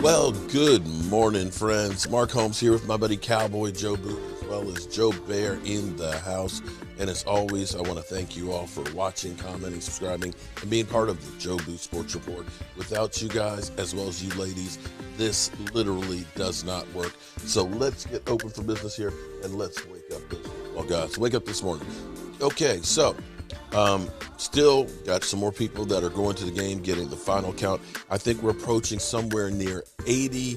Well, good morning, friends. Mark Holmes here with my buddy Cowboy Joe Booth, as well as Joe Bear in the house. And as always, I want to thank you all for watching, commenting, subscribing, and being part of the Joe Booth Sports Report. Without you guys, as well as you ladies, this literally does not work. So let's get open for business here, and let's wake up this morning. Well, guys, wake up this morning. Okay, so still got some more people that are going to the game, getting the final count. I think we're approaching somewhere near 80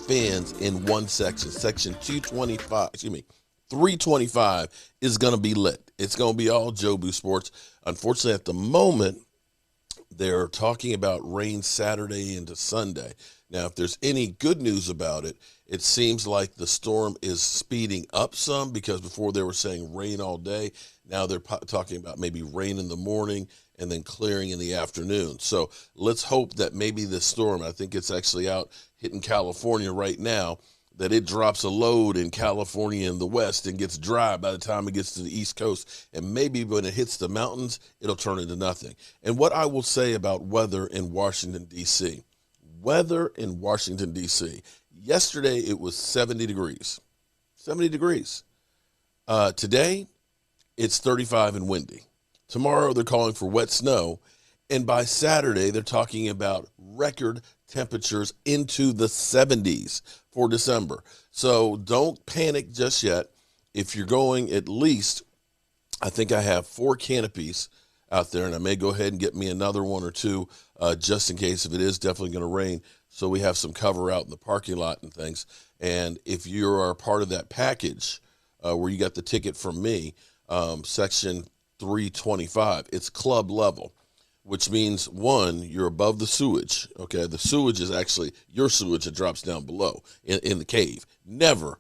fans in one section. Section 325 is going to be lit. It's going to be all Joe Boo Sports. Unfortunately, at the moment, they're talking about rain Saturday into Sunday. Now, if there's any good news about it, it seems like the storm is speeding up some, because before they were saying rain all day. Now they're talking about maybe rain in the morning and then clearing in the afternoon. So let's hope that maybe this storm, I think it's actually out hitting California right now, that it drops a load in California in the west and gets dry by the time it gets to the East Coast. And maybe when it hits the mountains, it'll turn into nothing. And what I will say about weather in Washington, D.C. Weather in Washington, D.C. Yesterday, it was 70 degrees. 70 degrees. Today, it's 35 and windy. Tomorrow, they're calling for wet snow. And by Saturday, they're talking about record temperatures into the 70s for December. So don't panic just yet. If you're going, at least, I think I have 4 canopies out there, and I may go ahead and get me another one or two just in case, if it is definitely going to rain, so we have some cover out in the parking lot and things. And if you are a part of that package where you got the ticket from me, section 325, it's club level, which means, one, you're above the sewage. Okay, the sewage is actually your sewage that drops down below in the cave. Never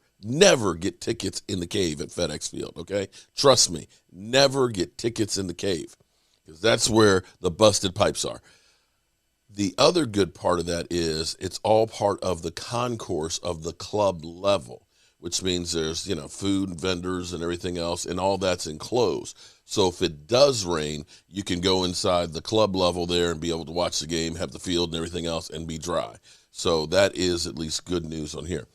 get tickets in the cave at FedEx Field, okay? Trust me, never get tickets in the cave, because that's where the busted pipes are. The other good part of that is it's all part of the concourse of the club level, which means there's, food, vendors, and everything else, and all that's enclosed. So if it does rain, you can go inside the club level there and be able to watch the game, have the field and everything else, and be dry. So that is at least good news on here.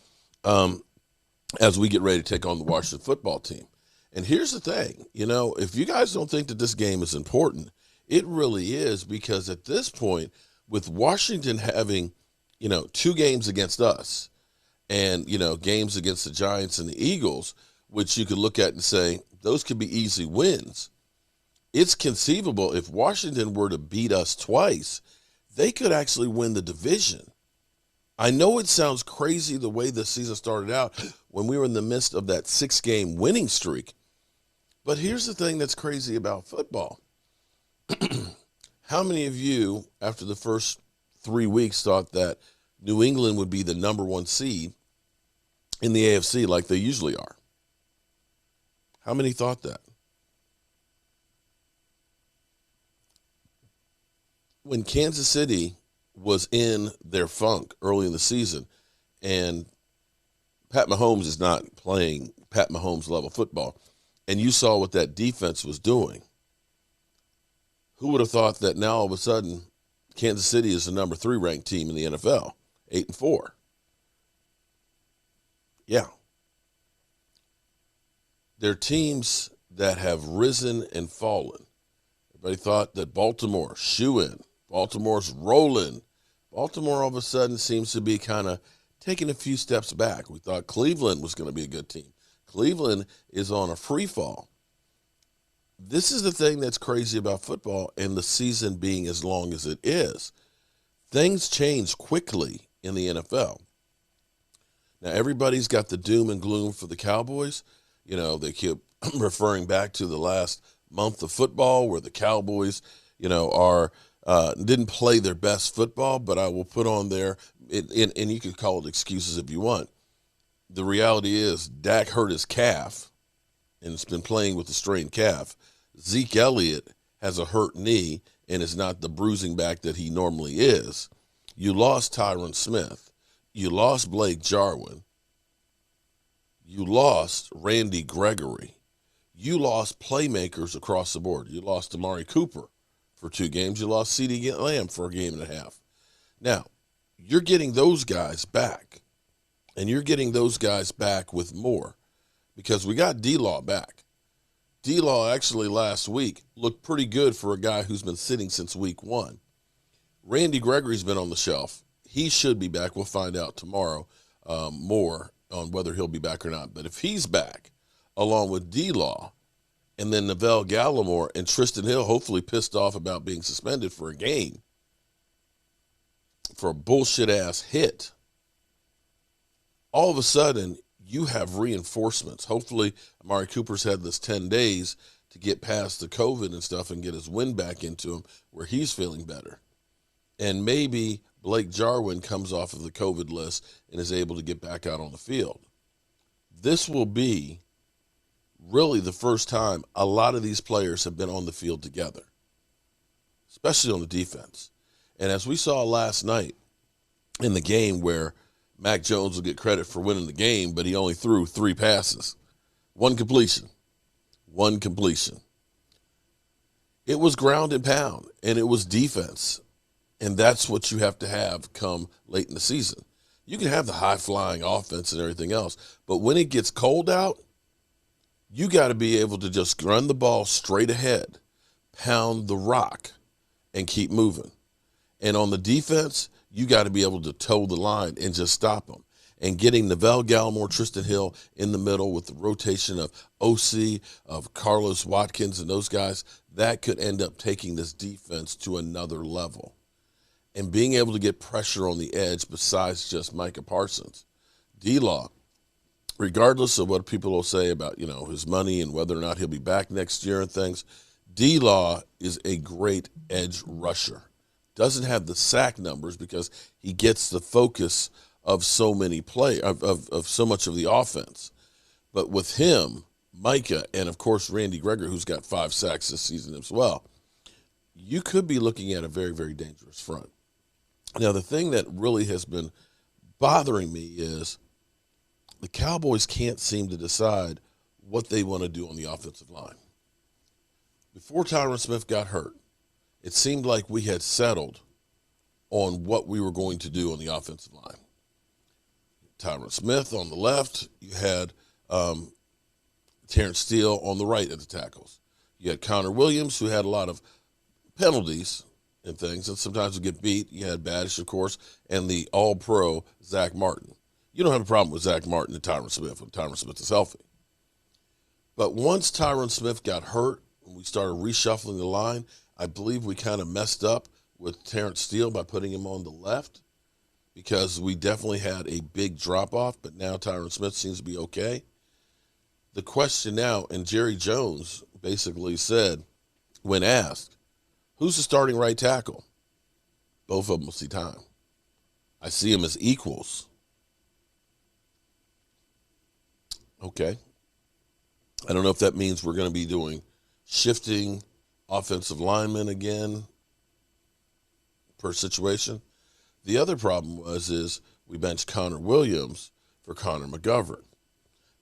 As we get ready to take on the Washington football team. And here's the thing, if you guys don't think that this game is important, it really is, because at this point, with Washington having, 2 games against us and, games against the Giants and the Eagles, which you could look at and say, those could be easy wins. It's conceivable if Washington were to beat us twice, they could actually win the division. I know it sounds crazy the way the season started out when we were in the midst of that 6-game winning streak. But here's the thing that's crazy about football. How many of you, after the first 3 weeks, thought that New England would be the number 1 seed in the AFC like they usually are? How many thought that? When Kansas City was in their funk early in the season, and Pat Mahomes is not playing Pat Mahomes level football, and you saw what that defense was doing, who would have thought that now all of a sudden Kansas City is the number 3 ranked team in the NFL, 8-4? Yeah. They're teams that have risen and fallen. Everybody thought that Baltimore, shoo-in. Baltimore's rolling. Baltimore all of a sudden seems to be kind of taking a few steps back. We thought Cleveland was going to be a good team. Cleveland is on a free fall. This is the thing that's crazy about football and the season being as long as it is. Things change quickly in the NFL. Now, everybody's got the doom and gloom for the Cowboys. They keep referring back to the last month of football where the Cowboys, didn't play their best football, but I will put on there, and you can call it excuses if you want. The reality is Dak hurt his calf and has been playing with a strained calf. Zeke Elliott has a hurt knee and is not the bruising back that he normally is. You lost Tyron Smith. You lost Blake Jarwin. You lost Randy Gregory. You lost playmakers across the board. You lost Amari Cooper for 2 games. You lost CeeDee Lamb for a game and a half. Now, you're getting those guys back. And you're getting those guys back with more because we got D-Law back. D-Law actually last week looked pretty good for a guy who's been sitting since week 1. Randy Gregory's been on the shelf. He should be back. We'll find out tomorrow more on whether he'll be back or not. But if he's back, along with D-Law, and then Neville Gallimore and Tristan Hill, hopefully pissed off about being suspended for a game for a bullshit-ass hit, all of a sudden you have reinforcements. Hopefully Amari Cooper's had this 10 days to get past the COVID and stuff and get his wind back into him where he's feeling better. And maybe Blake Jarwin comes off of the COVID list and is able to get back out on the field. This will be really the first time a lot of these players have been on the field together, especially on the defense. And as we saw last night in the game where Mac Jones will get credit for winning the game, but he only threw 3 passes, 1 completion. It was ground and pound, and it was defense. And that's what you have to have come late in the season. You can have the high-flying offense and everything else, but when it gets cold out, you got to be able to just run the ball straight ahead, pound the rock, and keep moving. And on the defense, you got to be able to toe the line and just stop them. And getting Neville Gallimore, Tristan Hill in the middle with the rotation of OC, of Carlos Watkins and those guys, that could end up taking this defense to another level. And being able to get pressure on the edge besides just Micah Parsons. D-Law, regardless of what people will say about, his money and whether or not he'll be back next year and things, D-Law is a great edge rusher. Doesn't have the sack numbers because he gets the focus of so many of so much of the offense. But with him, Micah, and of course Randy Gregory, who's got 5 sacks this season as well, you could be looking at a very, very dangerous front. Now, the thing that really has been bothering me is the Cowboys can't seem to decide what they want to do on the offensive line. Before Tyron Smith got hurt, it seemed like we had settled on what we were going to do on the offensive line. Tyron Smith on the left, you had Terrence Steele on the right at the tackles. You had Connor Williams, who had a lot of penalties and things, and sometimes would get beat. You had Badish, of course, and the all-pro Zach Martin. You don't have a problem with Zach Martin and Tyron Smith when Tyron Smith is healthy. But once Tyron Smith got hurt, and we started reshuffling the line, I believe we kind of messed up with Terrence Steele by putting him on the left because we definitely had a big drop-off, but now Tyron Smith seems to be okay. The question now, and Jerry Jones basically said, when asked, who's the starting right tackle? Both of them will see time. I see them as equals. Okay. I don't know if that means we're going to be doing shifting offensive linemen again per situation. The other problem is we benched Connor Williams for Connor McGovern.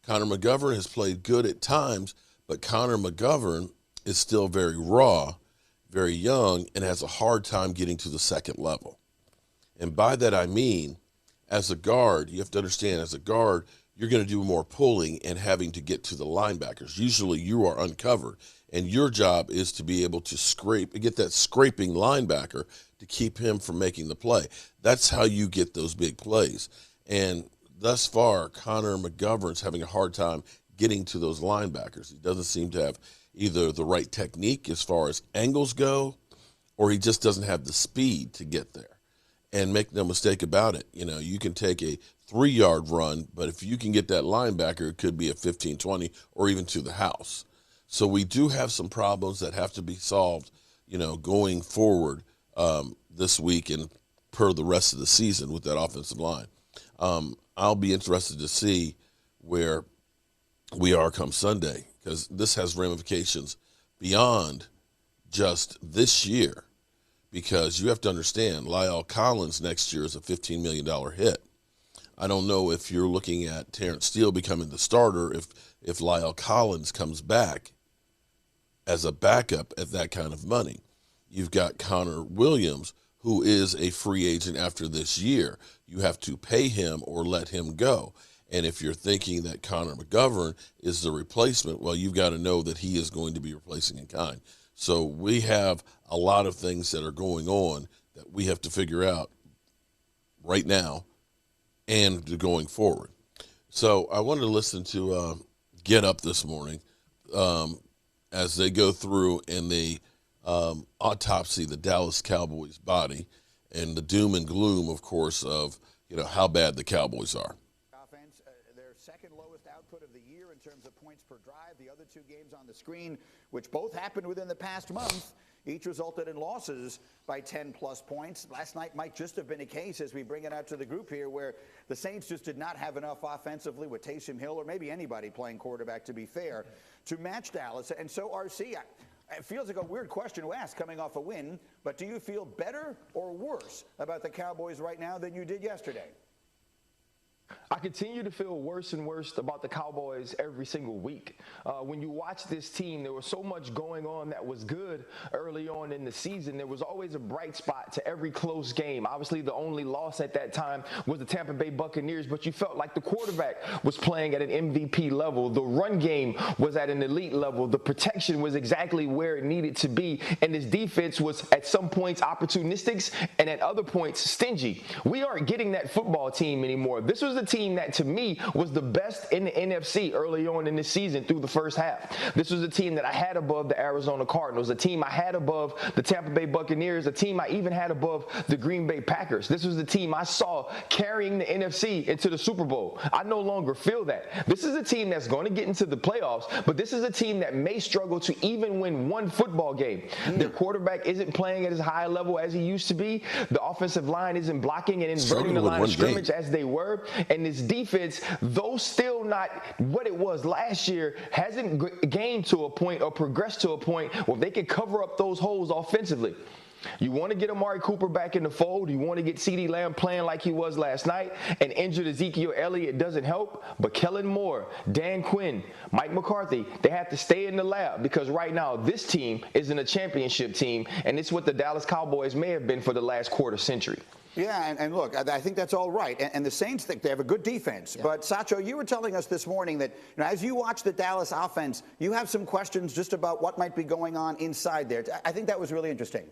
Connor McGovern has played good at times, but Connor McGovern is still very raw, very young, and has a hard time getting to the second level. And by that I mean, as a guard, you have to understand, as a guard, you're going to do more pulling and having to get to the linebackers. Usually you are uncovered, and your job is to be able to get that scraping linebacker to keep him from making the play. That's how you get those big plays. And thus far, Connor McGovern's having a hard time getting to those linebackers. He doesn't seem to have either the right technique as far as angles go, or he just doesn't have the speed to get there. And make no mistake about it, you can take a 3-yard run, but if you can get that linebacker, it could be a 15, 20, or even to the house. So we do have some problems that have to be solved, going forward this week and per the rest of the season with that offensive line. I'll be interested to see where we are come Sunday, because this has ramifications beyond just this year, because you have to understand La'el Collins next year is a $15 million hit. I don't know if you're looking at Terrence Steele becoming the starter if La'el Collins comes back as a backup at that kind of money. You've got Connor Williams, who is a free agent after this year. You have to pay him or let him go. And if you're thinking that Connor McGovern is the replacement, well, you've got to know that he is going to be replacing in kind. So we have a lot of things that are going on that we have to figure out right now and going forward. So I wanted to listen to Get Up this morning as they go through and they autopsy the Dallas Cowboys body and the doom and gloom, of course, of how bad the Cowboys are. Offense, their second lowest output of the year in terms of points per drive. The other two games on the screen, which both happened within the past month, each resulted in losses by 10-plus points. Last night might just have been a case, as we bring it out to the group here, where the Saints just did not have enough offensively with Taysom Hill, or maybe anybody playing quarterback, to be fair, to match Dallas. And so, RC, it feels like a weird question to ask coming off a win, but do you feel better or worse about the Cowboys right now than you did yesterday? I continue to feel worse and worse about the Cowboys every single week. When you watch this team, there was so much going on that was good early on in the season. There was always a bright spot to every close game. Obviously, the only loss at that time was the Tampa Bay Buccaneers, but you felt like the quarterback was playing at an MVP level. The run game was at an elite level. The protection was exactly where it needed to be, and this defense was at some points opportunistic and at other points stingy. We aren't getting that football team anymore. This was a team that, to me, was the best in the NFC early on in the season through the first half. This was a team that I had above the Arizona Cardinals, a team I had above the Tampa Bay Buccaneers, a team I even had above the Green Bay Packers. This was the team I saw carrying the NFC into the Super Bowl. I no longer feel that. This is a team that's going to get into the playoffs, but this is a team that may struggle to even win one football game. Their quarterback isn't playing at as high a level as he used to be. The offensive line isn't blocking and inverting the line of scrimmage as they were. And this defense, though still not what it was last year, hasn't gained to a point or progressed to a point where they can cover up those holes offensively. You want to get Amari Cooper back in the fold. You want to get CeeDee Lamb playing like he was last night. And injured Ezekiel Elliott doesn't help. But Kellen Moore, Dan Quinn, Mike McCarthy, they have to stay in the lab, because right now this team isn't a championship team, and it's what the Dallas Cowboys may have been for the last quarter century. Yeah, and look, I think that's all right. And the Saints think they have a good defense. Yeah. But, Sacho, you were telling us this morning that as you watch the Dallas offense, you have some questions just about what might be going on inside there. I think that was really interesting.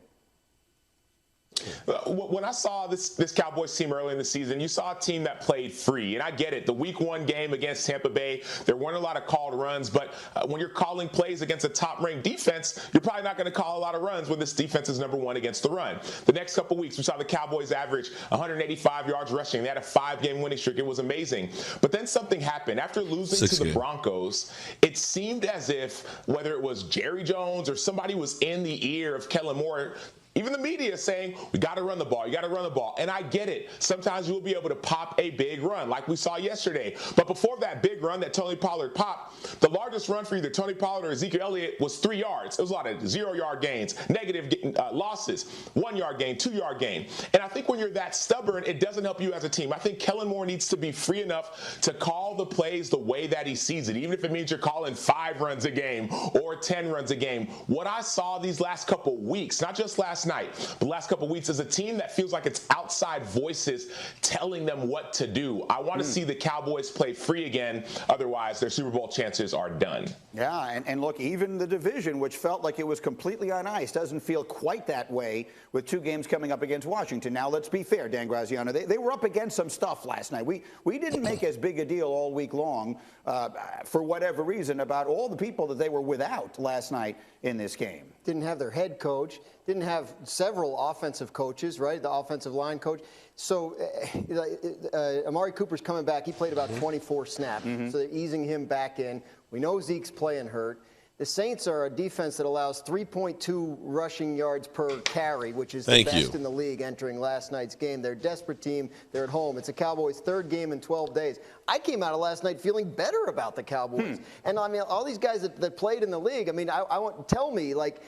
When I saw this Cowboys team early in the season, you saw a team that played free. And I get it. The Week 1 game against Tampa Bay, there weren't a lot of called runs. But when you're calling plays against a top-ranked defense, you're probably not going to call a lot of runs when this defense is number 1 against the run. The next couple weeks, we saw the Cowboys average 185 yards rushing. They had a 5-game winning streak. It was amazing. But then something happened. After losing to the Broncos, it seemed as if, whether it was Jerry Jones or somebody was in the ear of Kellen Moore, even the media saying, we got to run the ball, you got to run the ball. And I get it. Sometimes you'll be able to pop a big run like we saw yesterday. But before that big run that Tony Pollard popped, the largest run for either Tony Pollard or Ezekiel Elliott was 3 yards. It was a lot of 0-yard gains, negative losses, 1-yard gain, 2-yard gain. And I think when you're that stubborn, it doesn't help you as a team. I think Kellen Moore needs to be free enough to call the plays the way that he sees it, even if it means you're calling 5 runs a game or 10 runs a game. What I saw these last couple weeks, not just last night, the last couple of weeks, is a team that feels like it's outside voices telling them what to do. I want to see the Cowboys play free again. Otherwise, their Super Bowl chances are done. Yeah, and look, even the division, which felt like it was completely on ice, doesn't feel quite that way with 2 games coming up against Washington. Now, let's be fair, Dan Graziano. They were up against some stuff last night. We didn't make as big a deal all week long, for whatever reason, about all the people that they were without last night in this game. Didn't have their head coach, didn't have several offensive coaches, right? The offensive line coach. So Amari Cooper's coming back. He played about 24 snaps. So they're easing him back in. We know Zeke's playing hurt. The Saints are a defense that allows 3.2 rushing yards per carry, which is the best in the league entering last night's game. They're a desperate team. They're at home. It's the Cowboys' 3rd game in 12 days. I came out of last night feeling better about the Cowboys. And, I mean, all these guys that played in the league, I mean, tell me, like,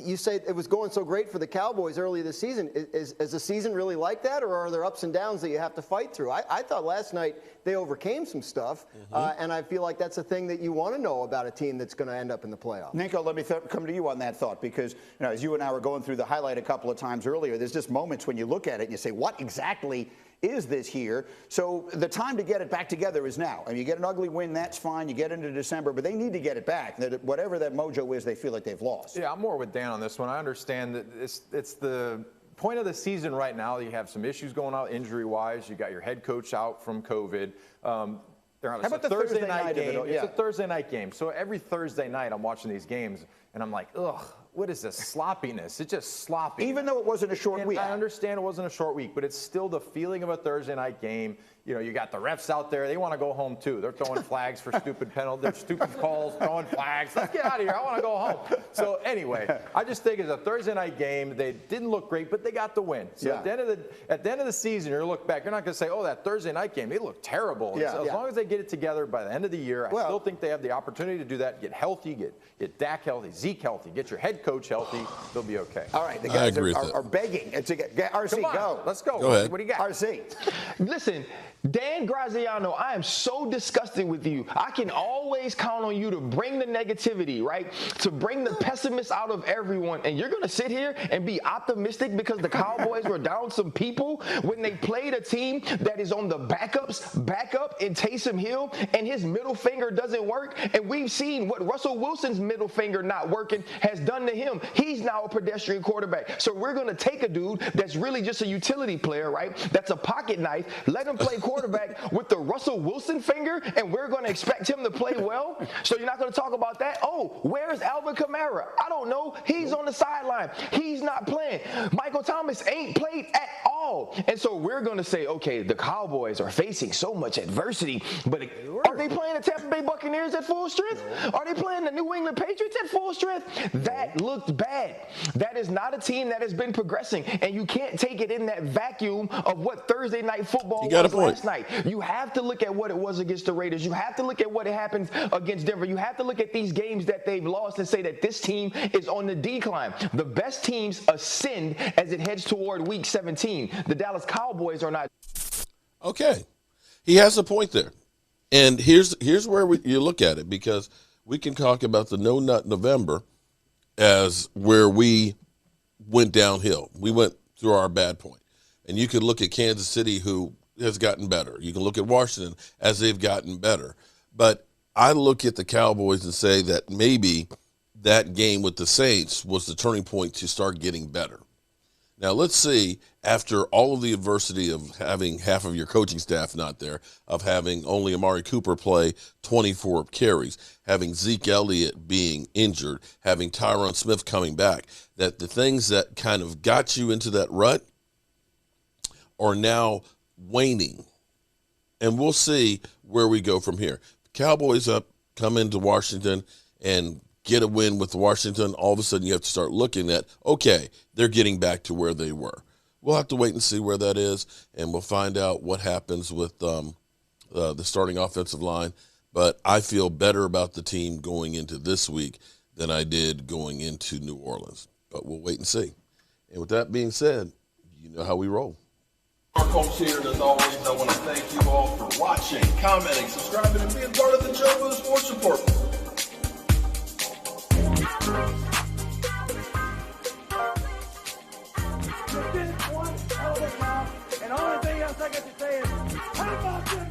You say it was going so great for the Cowboys early this season. Is the season really like that, or are there ups and downs that you have to fight through? I thought last night they overcame some stuff, and I feel like that's a thing that you want to know about a team that's going to end up in the playoffs. Nico, let me come to you on that thought, because as you and I were going through the highlight a couple of times earlier, there's just moments when you look at it and you say, what exactly is this here? So the time to get it back together is now. I mean, you get an ugly win, that's fine. You get into December, but they need to get it back. Whatever that mojo is, they feel like they've lost. Yeah, I'm more with Dan on this one. I understand that it's the point of the season right now. You have some issues going on injury-wise. You got your head coach out from COVID. They're on a Thursday night game. It's a Thursday night game. So every Thursday night I'm watching these games, and I'm like, ugh, what is this sloppiness? It's just sloppy. Even though it wasn't a short week. I understand it wasn't a short week, but it's still the feeling of a Thursday night game. You know, you got the refs out there. They want to go home, too. They're throwing flags for stupid penalties. They're stupid calls, throwing flags. Let's get out of here. I want to go home. So, anyway, I just think it's a Thursday night game. They didn't look great, but they got the win. So, at the end of the season, you look back, you're not going to say, oh, that Thursday night game, they looked terrible. So as long as they get it together by the end of the year, I still think they have the opportunity to do that, get healthy, get Dak healthy, Zeke healthy, get your head coach healthy. They'll be okay. All right. The guys are begging. RC, go. Let's go. Go ahead. What do you got? RC. Listen, Dan Graziano, I am so disgusted with you. I can always count on you to bring the negativity, right? To bring the pessimists out of everyone. And you're going to sit here and be optimistic because the Cowboys were down some people when they played a team that is on the backup in Taysom Hill, and his middle finger doesn't work. And we've seen what Russell Wilson's middle finger not working has done to him. He's now a pedestrian quarterback. So we're going to take a dude that's really just a utility player, right? That's a pocket knife. Let him play quarterback with the Russell Wilson finger, and we're going to expect him to play well. So you're not going to talk about that? Oh, where's Alvin Kamara? I don't know. He's on the sideline. He's not playing. Michael Thomas ain't played at all. And so we're going to say, okay, the Cowboys are facing so much adversity, but are they playing the Tampa Bay Buccaneers at full strength? Are they playing the New England Patriots at full strength? That looked bad. That is not a team that has been progressing, and you can't take it in that vacuum of what Thursday night football was last night. You have to look at what it was against the Raiders. You have to look at what happened against Denver. You have to look at these games that they've lost and say that this team is on the decline. The best teams ascend as it heads toward week 17. The Dallas Cowboys are not. Okay. He has a point there. And here's where you look at it, because we can talk about the No Nut November as where we went downhill. We went through our bad point. And you could look at Kansas City, who has gotten better. You can look at Washington as they've gotten better. But I look at the Cowboys and say that maybe that game with the Saints was the turning point to start getting better. Now, let's see, after all of the adversity of having half of your coaching staff not there, of having only Amari Cooper play 24 carries, having Zeke Elliott being injured, having Tyron Smith coming back, that the things that kind of got you into that rut are now waning. And we'll see where we go from here. Cowboys come into Washington and get a win with Washington. All of a sudden you have to start looking at, okay, they're getting back to where they were. We'll have to wait and see where that is, and we'll find out what happens with the starting offensive line. But I feel better about the team going into this week than I did going into New Orleans. But we'll wait and see. And with that being said, you know how we roll. Our coach here, and as always, I want to thank you all for watching, commenting, subscribing, and being part of the Joe Boo Sports Report. One hell of a job, and the only thing else I got to say is,